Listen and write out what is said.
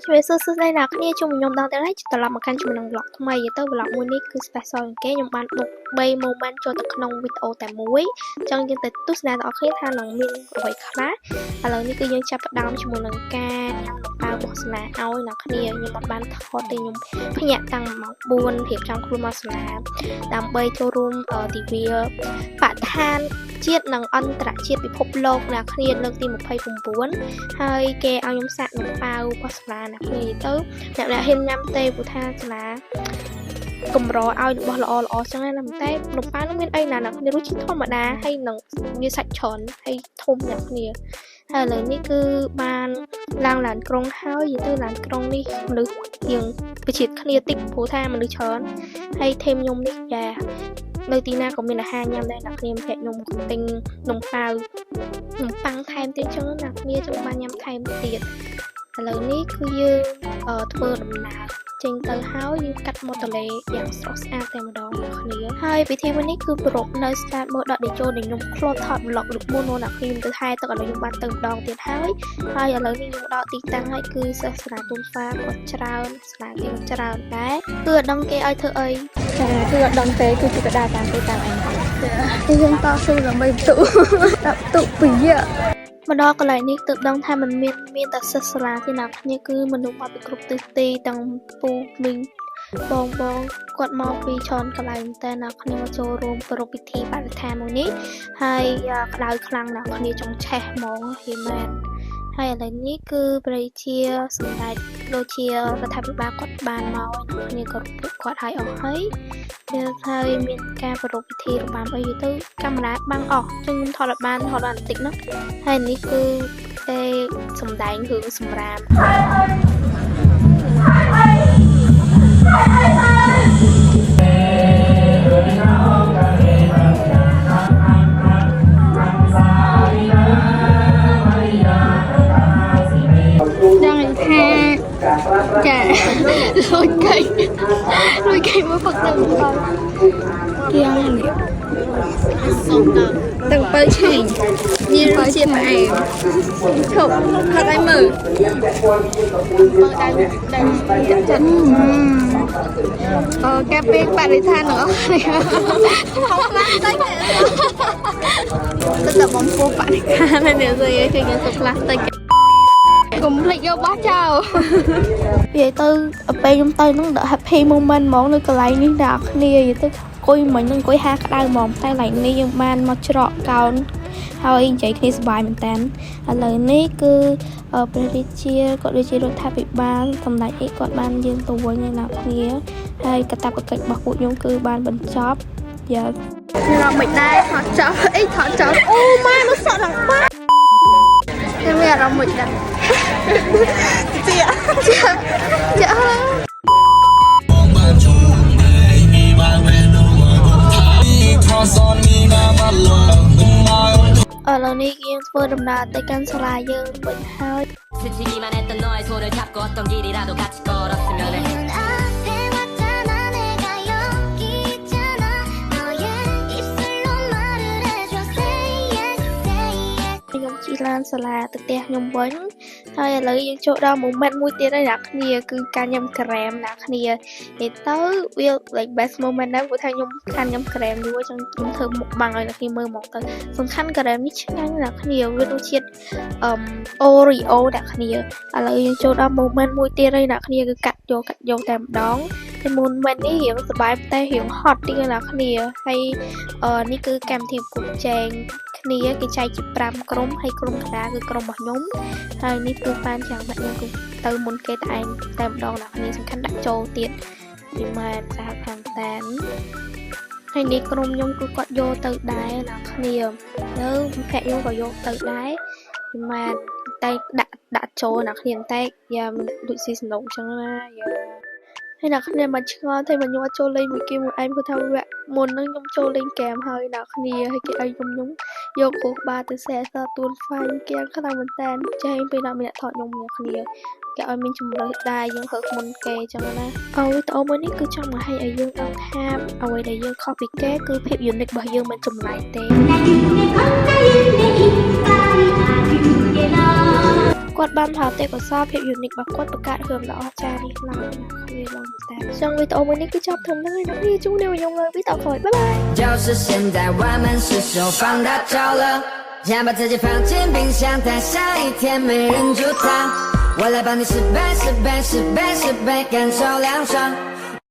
ជួយសួស្ដីអ្នកគ្នាជុំខ្ញុំដល់ទៅហើយត្រឡប់មកកាន់ជាមួយនឹង vlog ថ្មីទៅ vlog មួយនេះគឺ special ជាងគេខ្ញុំបានបុក3 moment ចូលទៅក្នុងវីដេអូតែមួយអញ្ចឹងយើងទៅទស្សនាដល់អ្នកគ្នាថានឹងមានអ្វីខ្លះឥឡូវនេះគឺយើងចាប់ផ្ដើមជាមួយនឹងការញ៉ាំនំប៉ាវរបស់សាលាឲ្យអ្នកគ្នាខ្ញុំអត់បានថតទេខ្ញុំភ្ញាក់តាំងម៉ោង4រៀបចំខ្លួនមកសាលាដើម្បីចូលរួមទិវាបរិស្ថានជាតិនិងអន្តរជាតិពិភពលោកអ្នកគ្នាលើកទី29ហើយគេឲ្យខ្ញុំសាក់នំប៉ាវរបស់សាលាអ្នកគ្នាទៅអ្នកហ៊ានញ៉ាំទេព្រោះថាសាលាកម្រឲ្យរបស់ល្អល្អចឹងណាតែនំប៉ាវនោះមានអីណាអ្នកគ្នារសជាតិធម្មតាហើយនឹងវាសាច់ច្រើនហើយធំអ្នកគ្នាហើយឥឡូវនេះគឺបានឡើងឡានក្រុងហើយទៅឡានក្រុងនេះមនុស្សជាងប្រជាតិគ្នាតិចព្រោះថាមនុស្សច្រើនហើយថេមខ្ញុំនេះយ៉ានៅទីណាក៏មានអាហារញ៉ាំដែរអ្នកគ្នាម្នាក់ខ្ញុំទិញនំប៉ាវនំប៉័ងថែមទៀតចឹងអ្នកគ្នាចង់បានញ៉ាំថែមទៀតឥឡូវនេះគឺយើងធ្វើដំណើរចេញទៅហើយយើងកាត់មាត់ទន្លេយ៉ាងស្រស់ស្អាតតែម្ដងអ្នកគ្នាហើយពិធីមួយនេះគឺប្រពនៅស្តាតមើលដកដេជោដែលខ្ញុំធ្លាប់ថត vlog លោកមុននោះអ្នកខ្ញុំទៅហែទឹកឥឡូវខ្ញុំបានទៅម្ដងទៀតហើយឥឡូវនេះខ្ញុំដល់ទីតាំងហើយគឺសាសនាទូនហ្វាគាត់ច្រើនស្លាគេច្រើនដែរគឺអត់ដឹងគេឲ្យធ្វើអីគឺអត់ដឹងទេគឺជាកដាតាមគេតាមអញគឺយើងតស៊ូដើម្បីបន្ទុពីយៈមកដល់កន្លែងនេះទើបដឹងថាมันមានតែសិស្សសាលាទេអ្នកគ្នាគឺមនុស្សមកពីគ្រប់ទិសទីទាំងពូមីងបងគាត់មកពីច្រើនកន្លែងតែអ្នកគ្នាមកចូលរួមប្រពៃពិធីបរិស្ថានមួយនេះហើយក្តៅខ្លាំងអ្នកគ្នាចង់ឆេះហ្មងហីមែនហើយឥឡូវនេះគឺប្រជាជាសម្ដេចដូចជារដ្ឋាភិបាលគាត់បានមកអ្នកគ្នាក៏គាត់ឲ្យអស់ហើយមានការប្រពៃពិធីរបាំអីទៅកាមេរ៉ាបាំងអស់ចឹងខ្ញុំថតបានបន្តិចណាហើយនេះគឺតែសម្ដែងរឿងសម្រាមចាលួចកៃមកផឹកទៅបងគៀងនេះសុំទៅទឹកបើឆ្ងាញ់មានរសជាតិផ្អែមខប់ផឹកឲ្យមើលបងដែលចិត្តការពេកបរិស្ថានទាំងអស់នេះហៅខ្លះទៅទៅបំពោះបរិស្ថាននេះស្អីគេយើងទៅខ្លះទៅកុំភ្លេចយកបោះចោលនិយាយទៅពេលខ្ញុំទៅនឹងដល់ happy moment ហ្មងនៅកន្លែងនេះដល់គ្នានិយាយទៅអង្គុយមិញនឹងអង្គុយហាក្តៅហ្មងតែកន្លែងនេះយើងបានមកច្រកកោនហើយនិយាយគ្នាសប្បាយមែនតើឥឡូវនេះគឺព្រះរាជាគាត់ដូចជារដ្ឋាភិបាលសម្ដេចអីគាត់បានយើងទៅវិញអ្នកគ្នាហើយកាតព្វកិច្ចរបស់ពួកខ្ញុំគឺបានបញ្ចប់យ៉ាខ្ញុំមិនដែរថតចប់អីថតចប់អូម៉ែមកសក់ដល់បាខ្ញុំមានអារម្មណ៍មួយដែរចាឥឡូវនេះយើងធ្វើដំណើរទៅកាន់សាលាយើងវិញហើយខ្ញុំជិះឡានសាលាទៅផ្ទះខ្ញុំវិញហើយឥឡូវយើងចូលដល់ moment មួយទៀតហើយអ្នកគ្នាគឺការញ៉ាំក្រែមអ្នកគ្នានិយាយទៅវា like best moment ដែរព្រោះថាខ្ញុំខានញ៉ាំក្រែមយូរចឹងខ្ញុំធ្វើមុខបាំងឲ្យអ្នកគ្នាមើលមកទៅសំខាន់ក្រែមនេះឆ្ងាញ់អ្នកគ្នាវារសជាតិOreo អ្នកគ្នាឥឡូវយើងចូលដល់ moment មួយទៀតហើយអ្នកគ្នាគឺកាត់យកតែម្ដងតែ moment នេះរៀងសប្បាយតែរៀងហត់តិចអ្នកគ្នាហើយនេះគឺកម្មវិធីប្រកួតប្រជែងគ្នាគេចែកជា5ក្រុមហើយក្រុមកណ្ដាលគឺក្រុមរបស់ខ្ញុំហើយនេះគឺបានចាំបាច់ខ្ញុំគឺទៅមុនគេតែឯងតែម្ដងអ្នកគ្នាសំខាន់ដាក់ចូលទៀតពីម៉ែសាខាងតានហើយនេះក្រុមខ្ញុំគឺគាត់យកទៅដែរអ្នកគ្នាទៅភ័ក្រខ្ញុំក៏យកទៅដែរពីម៉ែតែដាក់ចូលអ្នកគ្នាតែយ៉ាដូចស៊ីសំឡុងអញ្ចឹងណាយ៉ាហើយអ្នកគ្នាមិនឆ្ងល់ទេមកខ្ញុំអត់ចូលលេងមួយគេមួយឯងព្រោះថាវគ្គមុនហ្នឹងខ្ញុំចូលលេងហ្គេមហើយអ្នកគ្នាហើយគេឲ្យខ្ញុំយកគោះក្បាលទៅសេះទួនហ្វាញ់គេខ្លាំងមែនតើចេះពេលណាម្នាក់ថតខ្ញុំអ្នកគ្នាគេឲ្យមានជំរើសដែរយើងហឺមុនគេអញ្ចឹងណាវីដេអូមួយនេះគឺចង់បង្ហាញឲ្យយើងដឹងថាអ្វីដែលយើងខុសពីគេគឺភាព unique របស់យើងមិនចម្លែកទេ ក គាត់បានផលទេពកោសល្យភាពយូនីករបស់គាត់បង្កើតរឿងដ៏អស្ចារ្យនេះឡើងវាឡើងតែចឹងវីដេអូមួយនេះគឺចប់ត្រឹមហ្នឹងហើយអ្នកនាងជួបគ្នាខ្ញុំនៅវីដេអូក្រោយ拜拜就是现在我们是手放大招了想把自己放进冰箱待下一天没人煮汤我来帮你失败失败失败失败感受凉爽